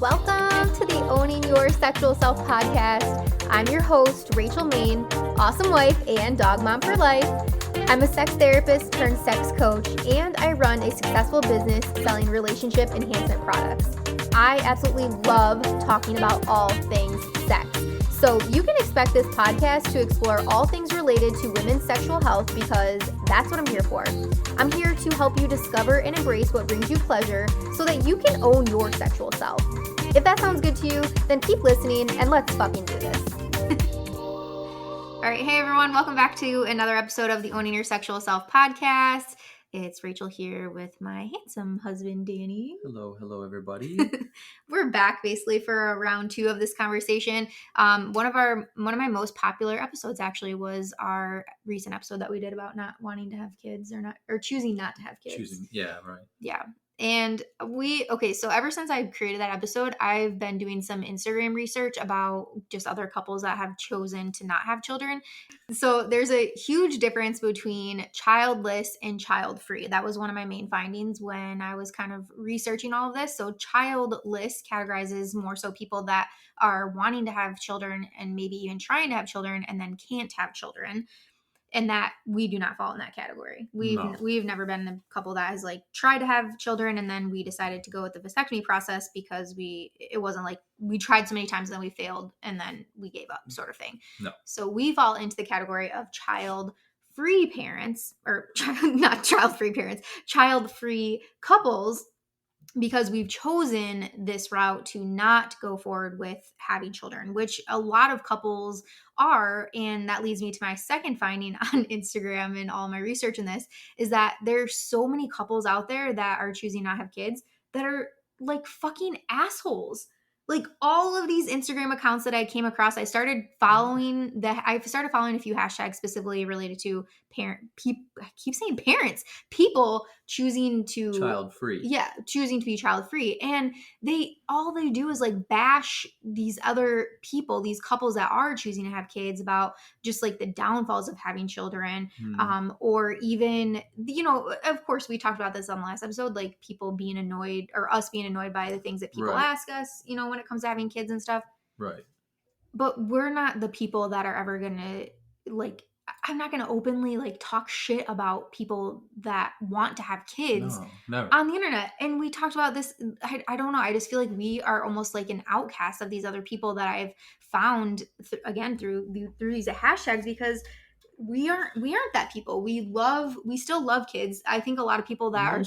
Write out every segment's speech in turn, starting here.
Welcome to the Owning Your Sexual Self podcast. I'm your host, Rachel Main, awesome wife and dog mom for life. I'm a sex therapist turned sex coach, and I run a successful business selling relationship enhancement products. I absolutely love talking about all things sex. So you can expect this podcast to explore all things related to women's sexual health because that's what I'm here for. I'm here to help you discover and embrace what brings you pleasure so that you can own your sexual self. If that sounds good to you, then keep listening and let's fucking do this. All right, hey everyone, welcome back to another episode of the Owning Your Sexual Self podcast. It's Rachel here with my handsome husband, Danny. Hello, everybody. We're back basically for round 2 of this conversation. One of my most popular episodes actually was our recent episode that we did about not wanting to have kids or choosing not to have kids. Yeah, right. Yeah. And so ever since I created that episode, I've been doing some Instagram research about just other couples that have chosen to not have children. So there's a huge difference between childless and child-free. That was one of my main findings when I was kind of researching all of this. So childless categorizes more so people that are wanting to have children and maybe even trying to have children and then can't have children. And that we do not fall in that category. We've never been the couple that has like tried to have children and then we decided to go with the vasectomy process because it wasn't like we tried so many times and then we failed and then we gave up sort of thing. No. So we fall into the category of child-free parents or not child-free parents, child-free couples because we've chosen this route to not go forward with having children, which a lot of couples are. And that leads me to my second finding on Instagram and all my research in this is that there's so many couples out there that are choosing not to have kids that are like fucking assholes. Like all of these Instagram accounts that I came across, I started following a few hashtags specifically related to I keep saying parents, people choosing to child-free. Yeah, choosing to be child-free. And all they do is like bash these other people, these couples that are choosing to have kids about just like the downfalls of having children. Or even, of course we talked about this on the last episode, like people being annoyed or us being annoyed by the things that people ask us, when it comes to having kids and stuff. Right. But we're not the people that are ever going to I'm not going to openly talk shit about people that want to have kids on the internet. And we talked about this. I don't know. I just feel like we are almost like an outcast of these other people that I've found through these hashtags because we aren't that people. We still love kids. I think a lot of people that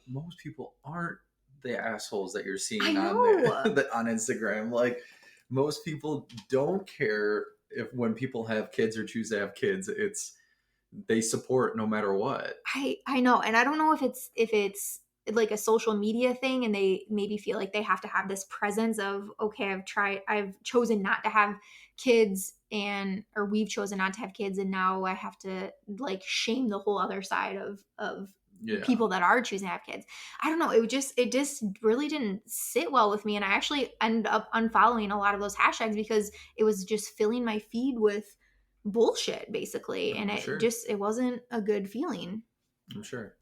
most people aren't the assholes that you're seeing on Instagram. Like most people don't care when people have kids or choose to have kids. They support no matter what. I know. And I don't know if it's like a social media thing and they maybe feel like they have to have this presence of, okay, I've chosen not to have kids or we've chosen not to have kids. And now I have to shame the whole other side of people that are choosing to have kids. I don't know. It just really didn't sit well with me. And I actually ended up unfollowing a lot of those hashtags because it was just filling my feed with bullshit basically. And it wasn't a good feeling. I'm sure.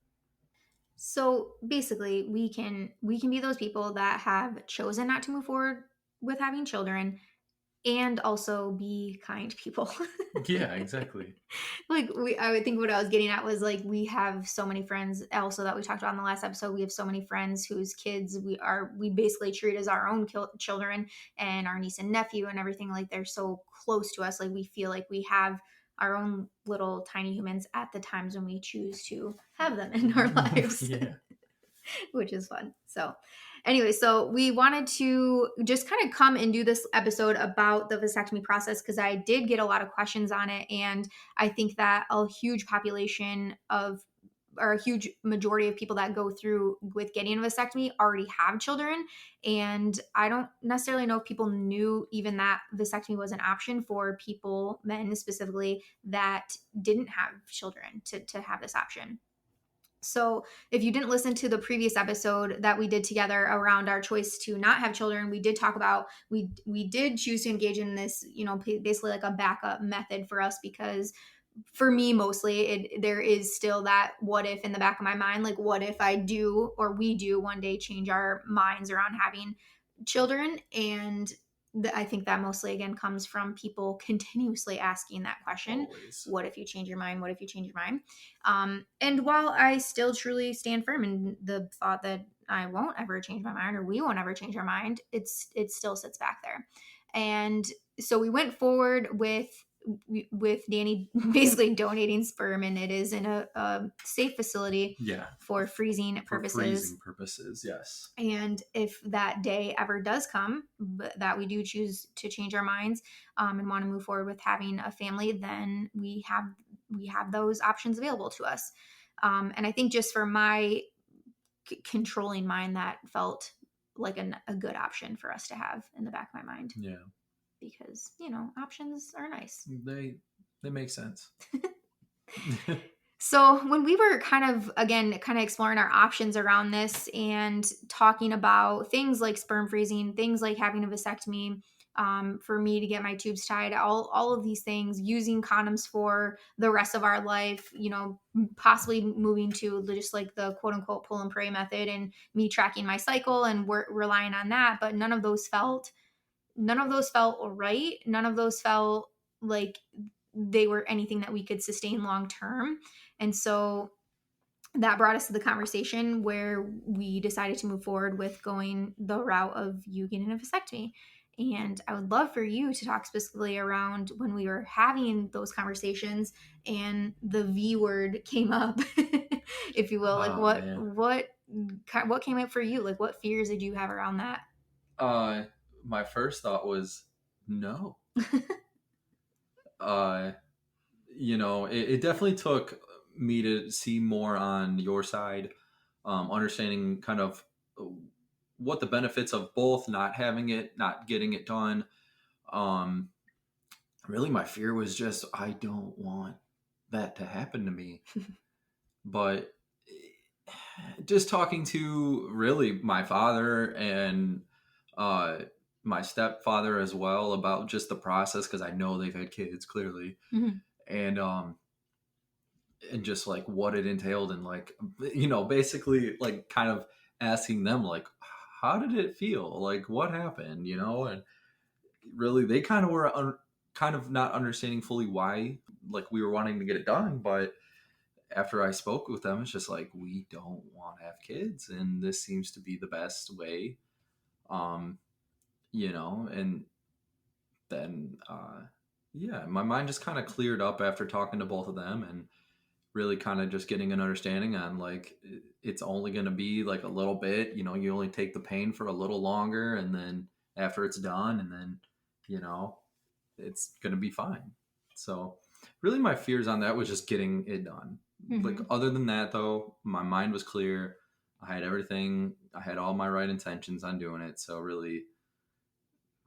So basically we can be those people that have chosen not to move forward with having children and also be kind people. Yeah, exactly. I would think what I was getting at was we have so many friends also that we talked about in the last episode. We have so many friends whose kids we basically treat as our own children and our niece and nephew and everything. They're so close to us. We feel like we have our own little tiny humans at the times when we choose to have them in our lives. Yeah. Which is fun. So anyway, so we wanted to just kind of come and do this episode about the vasectomy process because I did get a lot of questions on it. And I think that a huge majority of people that go through with getting a vasectomy already have children. And I don't necessarily know if people knew even that vasectomy was an option for people, men specifically, that didn't have children to have this option. So if you didn't listen to the previous episode that we did together around our choice to not have children, we did talk about, we did choose to engage in this, basically like a backup method for us because for me, mostly there is still that what if in the back of my mind, what if I do, or we do one day change our minds around having children. And I think that mostly, again, comes from people continuously asking that question. Always. What if you change your mind? What if you change your mind? And while I still truly stand firm in the thought that I won't ever change my mind, or we won't ever change our mind, it still sits back there. And so we went forward with Danny basically donating sperm, and it is in a safe facility for freezing purposes. For freezing purposes, yes. And if that day ever does come, that we do choose to change our minds and want to move forward with having a family, then we have those options available to us. And I think just for my controlling mind, that felt like a good option for us to have in the back of my mind. Yeah. Because, options are nice. They make sense. So when we were kind of exploring our options around this and talking about things like sperm freezing, things like having a vasectomy, for me to get my tubes tied, all of these things, using condoms for the rest of our life, possibly moving to just like the quote unquote pull and pray method, and me tracking my cycle and relying on that. But none of those felt right. None of those felt like they were anything that we could sustain long term. And so that brought us to the conversation where we decided to move forward with going the route of you getting a vasectomy. And I would love for you to talk specifically around when we were having those conversations and the V word came up, if you will. Like what came up for you? Like what fears did you have around that? My first thought was no. It definitely took me to see more on your side, understanding kind of what the benefits of both not having it, not getting it done. Really my fear was just, I don't want that to happen to me. But just talking to really my father and my stepfather as well about just the process, because I know they've had kids clearly. Mm-hmm. And just like what it entailed, and like, basically like kind of asking them like, how did it feel? Like what happened, and really they kind of were kind of not understanding fully why like we were wanting to get it done. But after I spoke with them, it's just like, we don't want to have kids, and this seems to be the best way. And then, my mind just kind of cleared up after talking to both of them, and really kind of just getting an understanding on like, it's only going to be like a little bit, you only take the pain for a little longer, and then after it's done, and then, it's going to be fine. So really my fears on that was just getting it done. Mm-hmm. Like other than that though, my mind was clear. I had everything. I had all my right intentions on doing it. So really,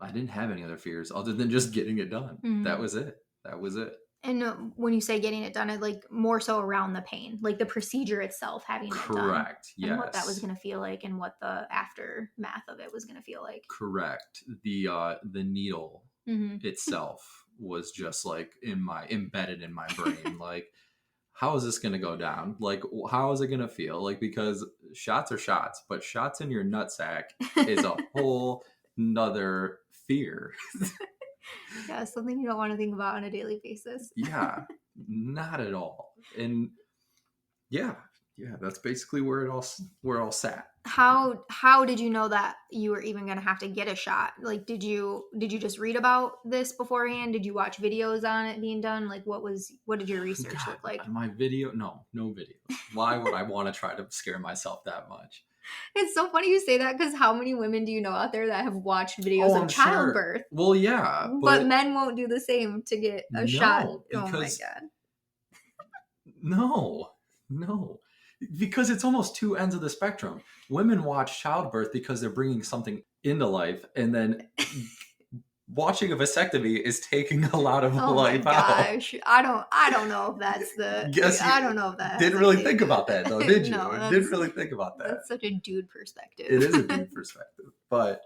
I didn't have any other fears other than just getting it done. Mm-hmm. That was it. And when you say getting it done, it like more so around the pain, like the procedure itself, having it done. Correct. Yes. And what that was going to feel like, and what the aftermath of it was going to feel like. Correct. The needle mm-hmm. itself was just like embedded in my brain. Like, how is this going to go down? Like, how is it going to feel? Like, because shots are shots, but shots in your nutsack is a whole nother fear. Yeah, something you don't want to think about on a daily basis. Yeah, not at all. And yeah, that's basically where it all sat. How did you know that you were even going to have to get a shot? Like, did you just read about this beforehand? Did you watch videos on it being done? Like, what did your research look like? My video, no video. Why would I want to try to scare myself that much? It's so funny you say that, because how many women do you know out there that have watced videos of childbirth? Sure. Well, yeah. But men won't do the same to get a shot. Oh my God. No. Because it's almost two ends of the spectrum. Women watch childbirth because they're bringing something into life, and then watching a vasectomy is taking a lot of life out. Oh my gosh, I don't know if that's the. I don't know if that. Didn't really think about that though, did you? No, didn't really think about that. That's such a dude perspective. It is a dude perspective, but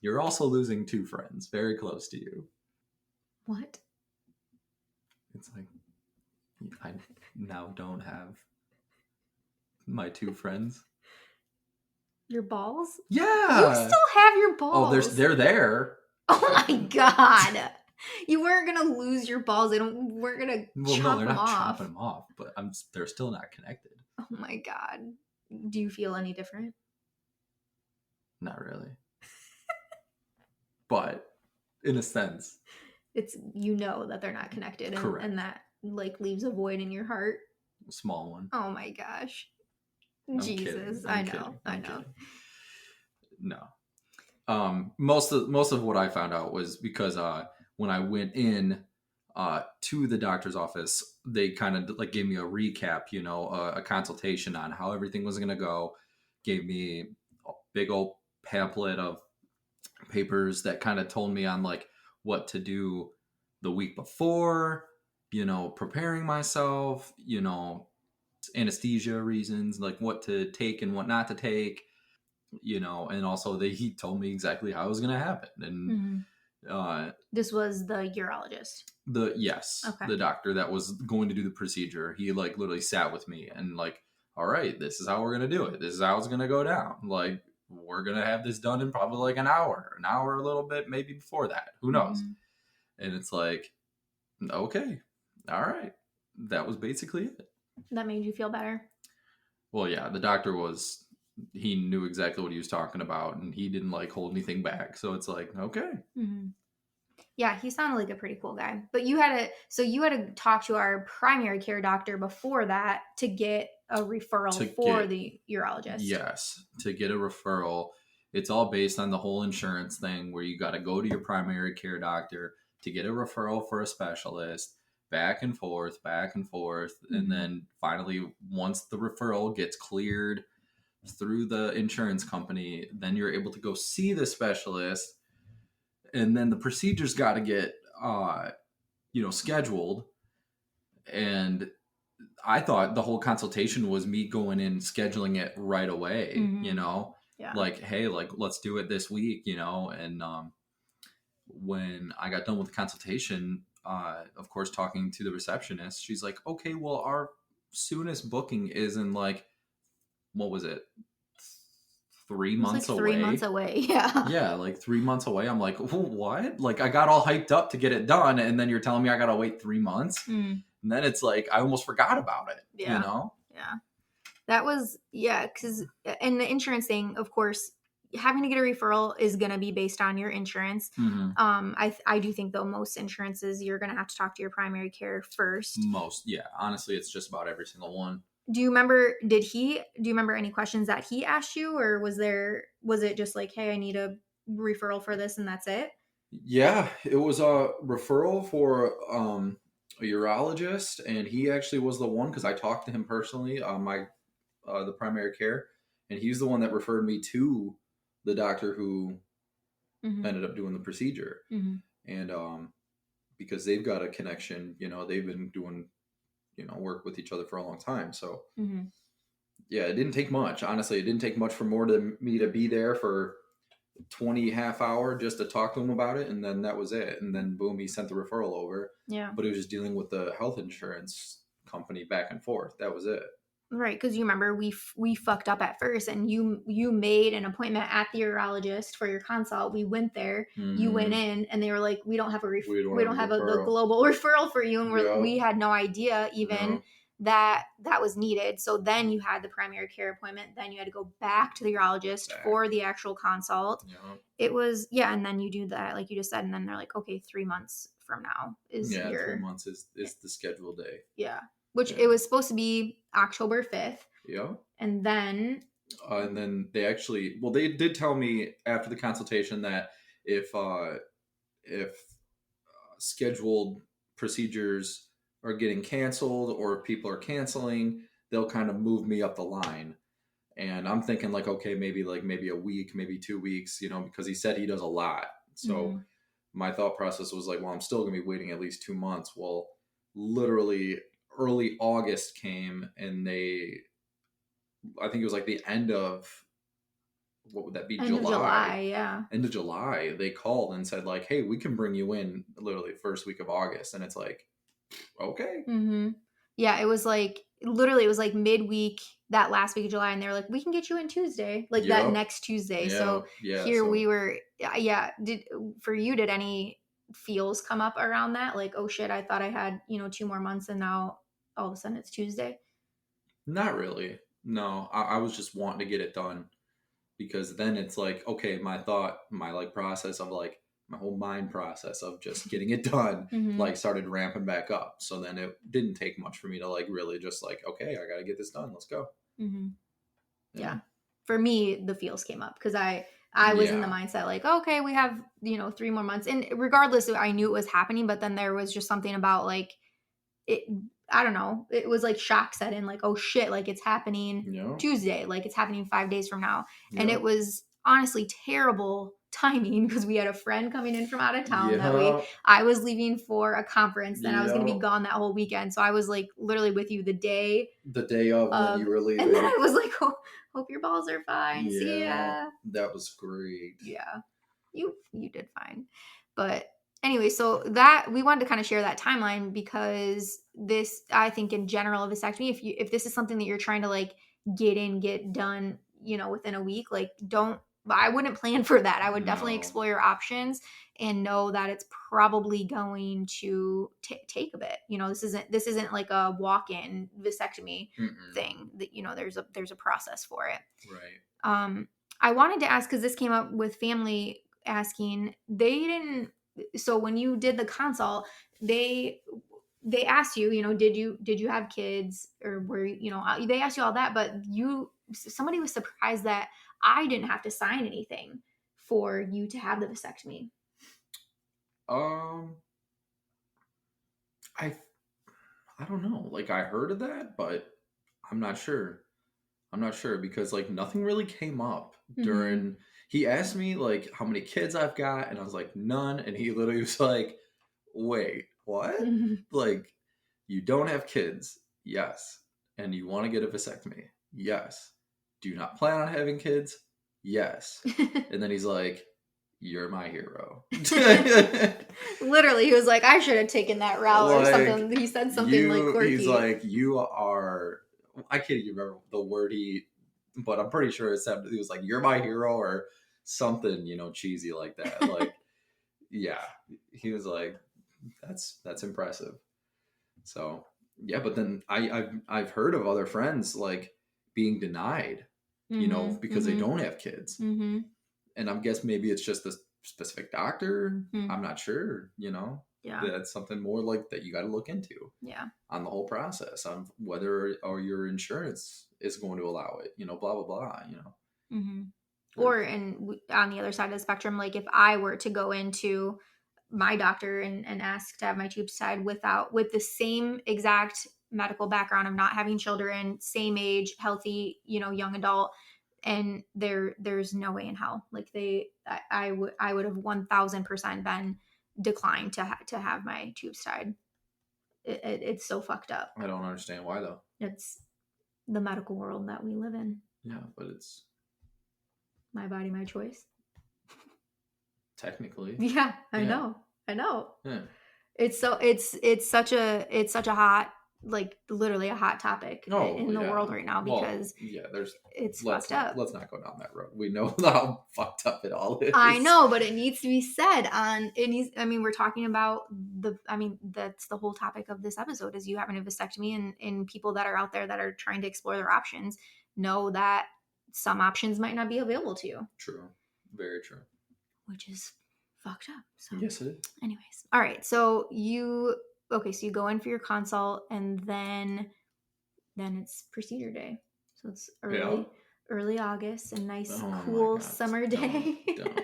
you're also losing two friends very close to you. What? It's like, I now don't have my two friends. Your balls? Yeah. You still have your balls. Oh, they're there. Oh my God. You weren't going to lose your balls. Weren't going to chop they're them not off. chopping them off, but they're still not connected. Oh my God. Do you feel any different? Not really. But in a sense. It's, that they're not connected. Correct. And that like leaves a void in your heart. A small one. Oh my gosh. Jesus. I know. No. Most of what I found out was because when I went in to the doctor's office, they kind of like gave me a recap, a consultation on how everything was going to go, gave me a big old pamphlet of papers that kind of told me on like what to do the week before, preparing myself, anesthesia reasons, like what to take and what not to take, and also he told me exactly how it was going to happen. And this was the urologist. The doctor that was going to do the procedure. He like literally sat with me and like, all right, this is how we're going to do it. This is how it's going to go down. Like, we're going to have this done in probably like an hour, a little bit, maybe before that. Who knows? And it's like, okay, all right. That was basically it. That made you feel better? Well, yeah, the doctor he knew exactly what he was talking about and he didn't like hold anything back. So it's like, okay. Mm-hmm. Yeah, he sounded like a pretty cool guy. But you had to talk to our primary care doctor before that to get a referral for the urologist. Yes, to get a referral. It's all based on the whole insurance thing where you got to go to your primary care doctor to get a referral for a specialist, back and forth. Mm-hmm. And then finally, once the referral gets cleared through the insurance company, then you're able to go see the specialist. And then the procedure's got to get, scheduled. And I thought the whole consultation was me going in, scheduling it right away, Yeah. Like, hey, like, let's do it this week, and when I got done with the consultation, of course, talking to the receptionist, she's like, okay, well, our soonest booking is in like, what was it? 3 months away. 3 months away. Yeah. Yeah. Like 3 months away. I'm like, what? Like I got all hyped up to get it done. And then you're telling me I got to wait 3 months. And then it's like, I almost forgot about it, Yeah. That was, because in the insurance thing, of course, having to get a referral is going to be based on your insurance. Mm-hmm. I do think though, most insurances, you're going to have to talk to your primary care first. Honestly, it's just about every single one. Do you remember any questions that he asked you, or was it just like, hey, I need a referral for this and that's it? Yeah, it was a referral for a urologist, and he actually was the one, because I talked to him personally, the primary care, and he's the one that referred me to the doctor who ended up doing the procedure. And because they've got a connection, they've been doing work with each other for a long time. So yeah, it didn't take much. Honestly, it didn't take much for me to be there for 20 half hour just to talk to him about it. And then that was it. And then boom, he sent the referral over. Yeah. But it was just dealing with the health insurance company back and forth. That was it. Right. Because you remember we fucked up at first, and you made an appointment at the urologist for your consult. We went there, you went in, and they were like, we don't have we don't have the global referral for you. And we had no idea even that was needed. So then you had the primary care appointment. Then you had to go back to the urologist for the actual consult. It was, and then you do that, like you just said. And then they're like, okay, 3 months from now is 3 months is the scheduled day. Yeah. Which it was supposed to be October 5th. Yeah. And then they actually, they did tell me after the consultation that if scheduled procedures are getting canceled or if people are canceling, they'll kind of move me up the line. And I'm thinking like, okay, maybe a week, maybe 2 weeks, because he said he does a lot. So my thought process was like, well, I'm still going to be waiting at least 2 months. Well, literally early August came, and I think it was like the end of, what would that be? July. End of July. They called and said like, hey, we can bring you in literally first week of August. And it's like, okay. Yeah. It was like, literally it was like midweek that last week of July, and they're like, we can get you in Tuesday, like that next Tuesday. So here we were. Yeah. Did any feels come up around that? Like, oh shit, I thought I had, 2 more months, and now all of a sudden it's Tuesday. Not really. No, I was just wanting to get it done, because then it's like, okay, my process of like, my whole mind process of just getting it done, like started ramping back up. So then it didn't take much for me to like really just like, okay, I got to get this done. Let's go. Yeah. For me, the feels came up because I was in the mindset like, okay, we have, 3 more months. And regardless, I knew it was happening, but then there was just something about like it, I don't know. It was like shock set in, like, oh shit, like it's happening Tuesday, like it's happening 5 days from now. And it was honestly terrible timing because we had a friend coming in from out of town that week. I was leaving for a conference, then I was going to be gone that whole weekend. So I was like literally with you the day of when you were leaving. And then I was like, oh, hope your balls are fine. See ya. That was great. Yeah. You did fine. But anyway, so that we wanted to kind of share that timeline because this, I think in general, vasectomy, if this is something that you're trying to like get done, within a week, like I wouldn't plan for that. I would definitely explore your options and know that it's probably going to take a bit. This isn't like a walk-in vasectomy thing that, there's a process for it. Right. I wanted to ask, cause this came up with family asking, so when you did the consult, they asked you, did you have kids or were, they asked you all that, but somebody was surprised that I didn't have to sign anything for you to have the vasectomy. I don't know. Like I heard of that, but I'm not sure because like nothing really came up during, he asked me like how many kids I've got and I was like none. And he literally was like, wait, what? Like you don't have kids? Yes. And you want to get a vasectomy? Yes. Do you not plan on having kids? Yes. And then he's like, you're my hero. Literally, he was like, I should have taken that route or something. He said something like quirky. He's like, you are, I can't even remember the word but I'm pretty sure he was like, you're my hero or something, cheesy like that. Like, yeah, he was like, that's impressive. So yeah, but then I've heard of other friends like being denied, because they don't have kids. And I guess maybe it's just a specific doctor. I'm not sure, Yeah. That's something more like that you got to look into. Yeah. On the whole process, on whether or your insurance is going to allow it, blah, blah, blah, Or on the other side of the spectrum, like if I were to go into my doctor and ask to have my tubes tied with the same exact medical background of not having children, same age, healthy, young adult, and there's no way in hell, like I would have 1000% been declined to have my tubes tied. It's so fucked up. I don't understand why though. It's the medical world that we live in. Yeah, but it's my body, my choice. Technically. Yeah, I know. Yeah. It's such a hot, like literally a hot topic in the world right now because it's fucked up. Let's not go down that road. We know how fucked up it all is. I know, but it needs to be said we're talking about that's the whole topic of this episode is you having a vasectomy and people that are out there that are trying to explore their options know that some options might not be available to you. True. Very true. Which is fucked up. So yes, it is. Anyways. All right. So you go in for your consult and then it's procedure day. So it's early August, a nice cool summer day. Don't.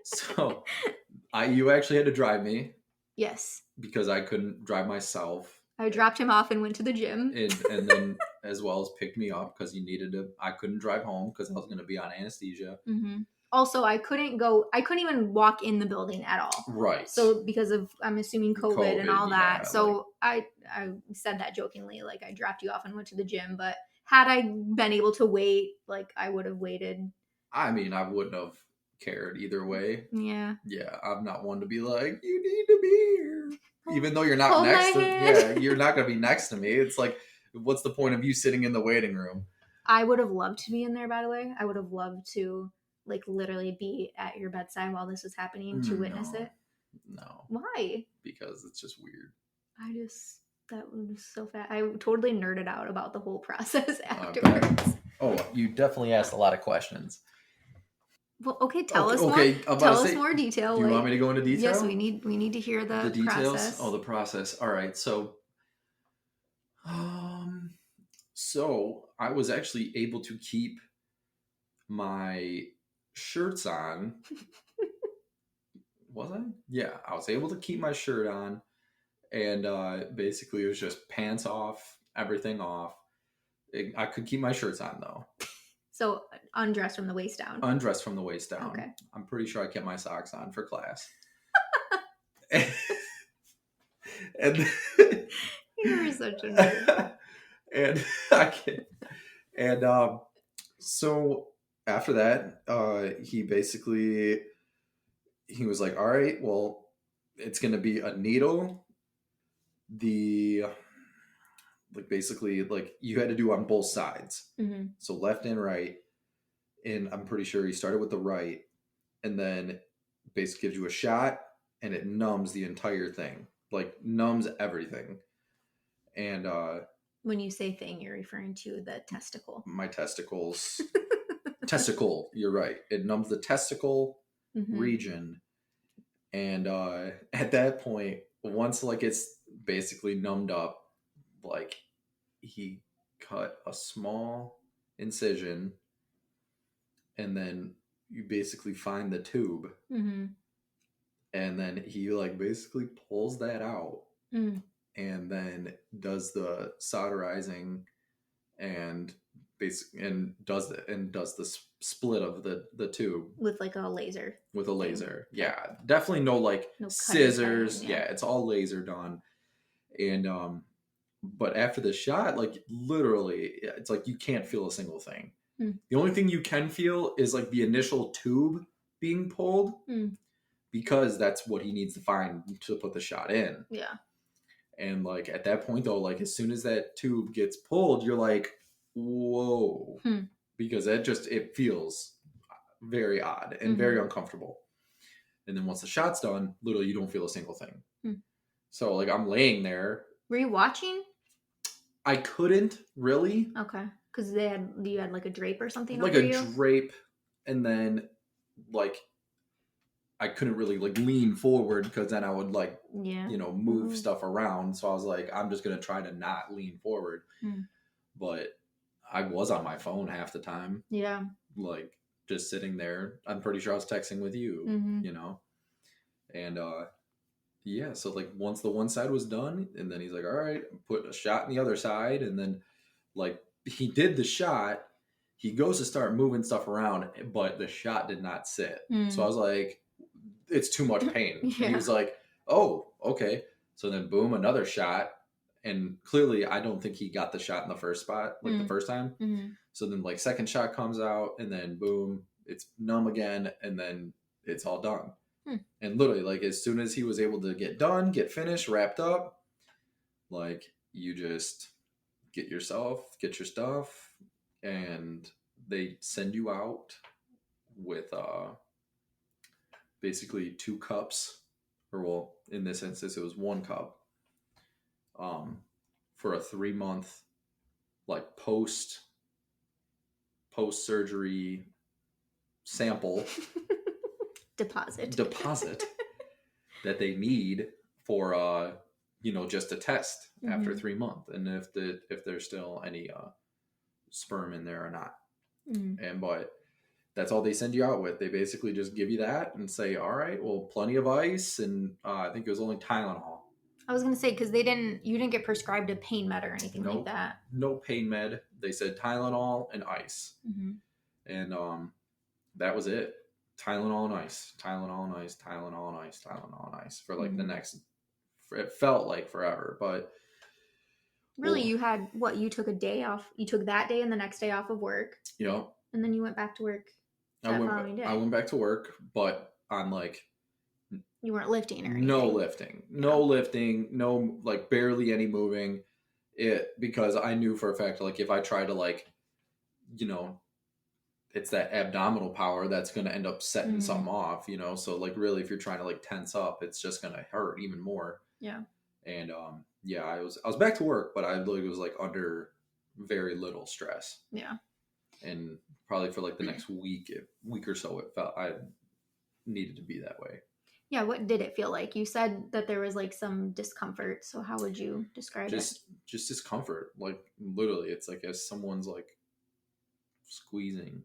So you actually had to drive me. Yes. Because I couldn't drive myself. I dropped him off and went to the gym. And then as well as picked me up because I couldn't drive home because I was going to be on anesthesia. Also, I couldn't even walk in the building at all. Right. So because of, I'm assuming COVID and all that. So I said that jokingly, like I dropped you off and went to the gym, but had I been able to wait, like I would have waited. I mean, I wouldn't have cared either way. Yeah. Yeah. I'm not one to be like, you need to be here. Even though you're not you're not going to be next to me. It's like, what's the point of you sitting in the waiting room? I would have loved to be in there, by the way. I would have loved to, like, literally be at your bedside while this was happening to witness it. No. Why? Because it's just weird. That was so fast. I totally nerded out about the whole process afterwards. Oh, you definitely asked a lot of questions. Well, okay, tell us more. Tell us more detail. Do you want me to go into detail? Yes, we need to hear the details. Process. Oh, the process. All right. So I was actually able to keep my shirts on. Was I? Yeah, I was able to keep my shirt on, and basically it was just pants off, everything off. I could keep my shirts on though. So undressed from the waist down. Undressed from the waist down. Okay. I'm pretty sure I kept my socks on for class. and You're such a nerd. And I can't. And so after that, he was like, all right, well, it's gonna be a needle. Basically you had to do on both sides. Mm-hmm. So left and right. And I'm pretty sure he started with the right, and then basically gives you a shot, and it numbs the entire thing, like numbs everything. And when you say thing, you're referring to the testicle. My testicles. Testicle, you're right. It numbs the testicle region. And at that point, once it's basically numbed up, he cut a small incision, and then you basically find the tube. Mm-hmm. And then he basically pulls that out. And then does the solderizing and does the split of the tube with a laser. With a laser, yeah, definitely no scissors. Yeah, it's all laser done. And but after the shot, literally, it's you can't feel a single thing. The only thing you can feel is the initial tube being pulled, because that's what he needs to find to put the shot in. Yeah. And at that point though, as soon as that tube gets pulled, you're like, whoa, because it feels very odd and very uncomfortable. And then once the shot's done, literally you don't feel a single thing. So I'm laying there. Were you watching? I couldn't really. Okay. Because you had a drape or something over you? Drape, and then I couldn't really lean forward, because then I would move stuff around. So I was like, I'm just going to try to not lean forward. But I was on my phone half the time. Yeah. Just sitting there. I'm pretty sure I was texting with you, and yeah. So once the one side was done, and then he's like, all right, put a shot in the other side. And then he did the shot. He goes to start moving stuff around, but the shot did not sit. So I was like, it's too much pain. Yeah. And he was like, oh, okay. So then boom, another shot. And clearly I don't think he got the shot in the first spot, the first time. So then second shot comes out, and then boom, it's numb again. And then it's all done. And literally as soon as he was able to get finished, wrapped up, you just get your stuff, and they send you out with basically 2 cups, or well, in this instance it was 1 cup, for a 3-month post surgery sample deposit that they need for just a test after 3 months, and if there's still any sperm in there or not. But that's all they send you out with. They basically just give you that and say, all right, well, plenty of ice, and I think it was only Tylenol. I was gonna say, because you didn't get prescribed a pain med or anything like that. No pain med. They said Tylenol and ice, and that was it. Tylenol and ice, Tylenol and ice, Tylenol and ice, Tylenol and ice for the next. It felt like forever, but really, you had what? You took a day off. You took that day and the next day off of work. Yep. And then you went back to work. I went back to work, but on you weren't lifting or anything. No lifting, no barely any moving. Because I knew for a fact if I tried to you know, it's that abdominal power that's going to end up setting something off, you know? So like really, if you're trying to like tense up, it's just going to hurt even more. Yeah. And yeah, I was back to work, but I literally was like under very little stress. Yeah. And probably for like the next week or so, it felt I needed to be that way. Yeah. What did it feel like? You said that there was like some discomfort. So how would you describe it? Just discomfort. Like literally, it's like as someone's like squeezing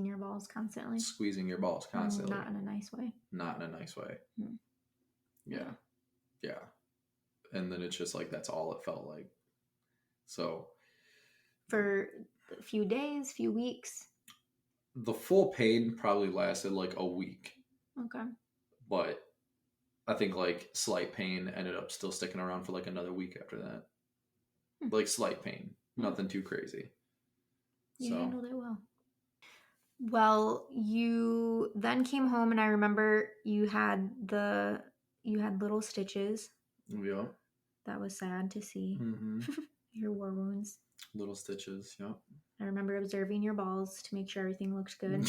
your balls constantly. Squeezing your balls constantly. Not in a nice way. Not in a nice way. Yeah. Yeah. And then it's just like, that's all it felt like. So. For a few days, few weeks? The full pain probably lasted like a week. Okay. But I think like slight pain ended up still sticking around for like another week after that. Like slight pain. Nothing too crazy. You handled it well. Well, you then came home and I remember you had little stitches. Yeah. That was sad to see. Your war wounds. Little stitches, yeah. I remember observing your balls to make sure everything looked good.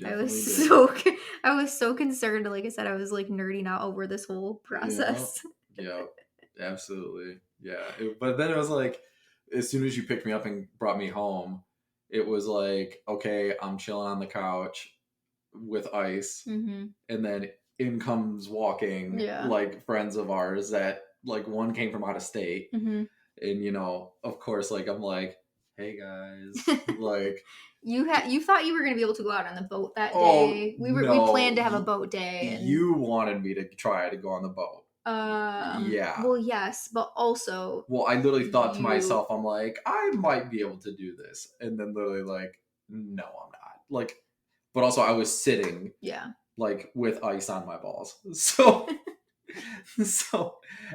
I was so concerned. Like I said, I was like nerding out over this whole process. Yeah, absolutely. Yeah. But then it was like, as soon as you picked me up and brought me home, it was like, okay, I'm chilling on the couch with ice. And then in comes walking like friends of ours that like one came from out of state. And, you know, of course, like I'm like, hey guys, like you thought you were going to be able to go out on the boat that day. We planned to have a boat day. And you wanted me to try to go on the boat. Yeah. Well, yes, but also. Well, I literally thought to myself, I'm like, I might be able to do this, and then literally like, no, I'm not. Like, but also I was sitting. Yeah. Like with ice on my balls, so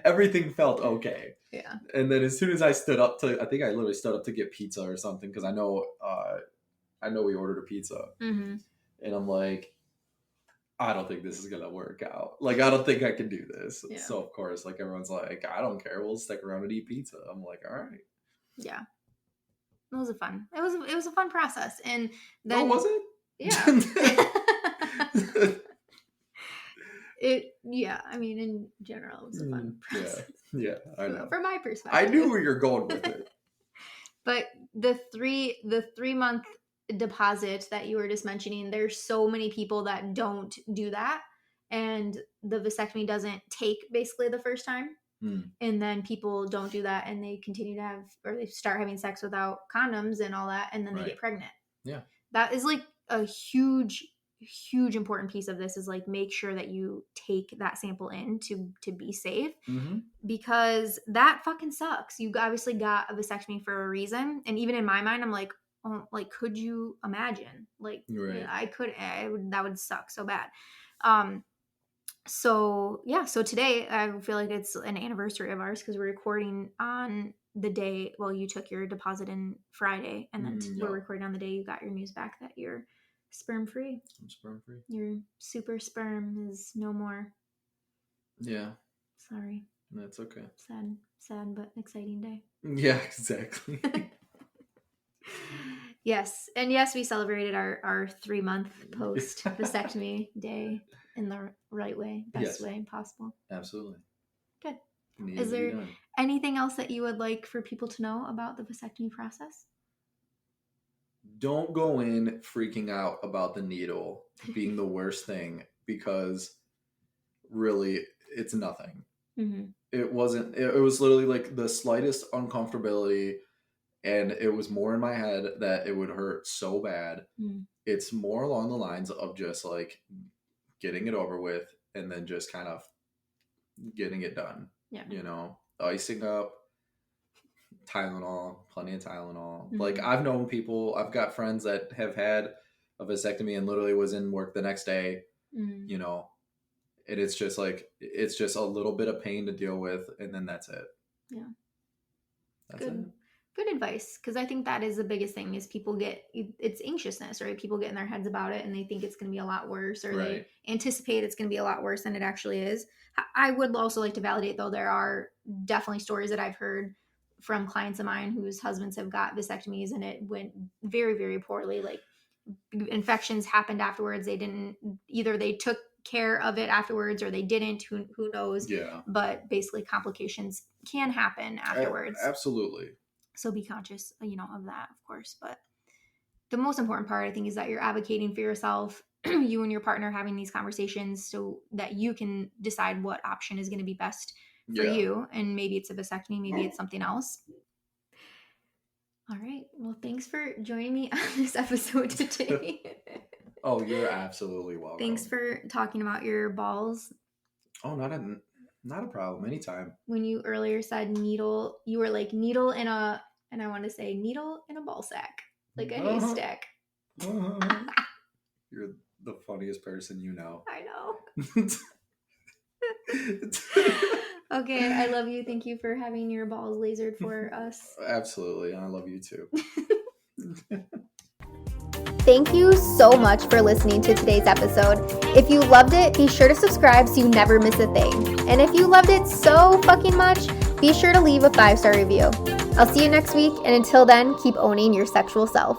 everything felt okay. Yeah. And then as soon as I stood up I think I literally stood up to get pizza or something because I know we ordered a pizza, and I'm like, I don't think this is gonna work out. Like, I don't think I can do this. Yeah. So of course, like everyone's like, I don't care. We'll stick around and eat pizza. I'm like, all right. Yeah. It was a fun process, and then. Oh, was it? Yeah. I mean, in general, it was a fun process. Yeah. I know. From my perspective, I knew where you're going with it. But the 3-month deposit that you were just mentioning, there's so many people that don't do that, and the vasectomy doesn't take basically the first time, and then people don't do that and they continue to have, or they start having sex without condoms and all that, and then they get pregnant. Yeah, that is like a huge important piece of this, is like make sure that you take that sample in to be safe, because that fucking sucks. You obviously got a vasectomy for a reason, and even in my mind, I'm like, oh, like, could you imagine? Like, that would suck so bad. So today I feel like it's an anniversary of ours because we're recording on the day, well, you took your deposit in Friday, and then we're recording on the day you got your news back that you're sperm free. I'm sperm free. Your super sperm is no more. Yeah. Sorry. That's okay. Sad but exciting day. Yeah, exactly. Yes. And yes, we celebrated our 3-month post vasectomy day in the right way, best way possible. Absolutely. Good. Is there anything else that you would like for people to know about the vasectomy process? Don't go in freaking out about the needle being the worst thing, because really it's nothing. It wasn't, it was literally like the slightest uncomfortability, and it was more in my head that it would hurt so bad. It's more along the lines of just like getting it over with and then just kind of getting it done. Yeah. You know, icing up, Tylenol, plenty of Tylenol. Like, I've known people, I've got friends that have had a vasectomy and literally was in work the next day, you know, and it's just like, it's just a little bit of pain to deal with, and then that's it. Yeah. That's it. Good advice, because I think that is the biggest thing, is people it's anxiousness, right? People get in their heads about it and they think it's going to be a lot worse, or they anticipate it's going to be a lot worse than it actually is. I would also like to validate, though, there are definitely stories that I've heard from clients of mine whose husbands have got vasectomies and it went very, very poorly. Like infections happened afterwards. Either they took care of it afterwards or they didn't, who knows. Yeah. But basically complications can happen afterwards. Absolutely. So be conscious, of that, of course. But the most important part, I think, is that you're advocating for yourself, you and your partner having these conversations so that you can decide what option is going to be best for you. And maybe it's a vasectomy, maybe it's something else. All right. Well, thanks for joining me on this episode today. Oh, you're absolutely welcome. Thanks for talking about your balls. Oh, not a problem. Anytime. When you earlier said needle, you were like needle in a, and I want to say needle in a ball sack, like a haystack. You're the funniest person you know. I know. Okay, I love you. Thank you for having your balls lasered for us. Absolutely. I love you too. Thank you so much for listening to today's episode. If you loved it, be sure to subscribe so you never miss a thing. And if you loved it so fucking much, be sure to leave a 5-star review. I'll see you next week, and until then, keep owning your sexual self.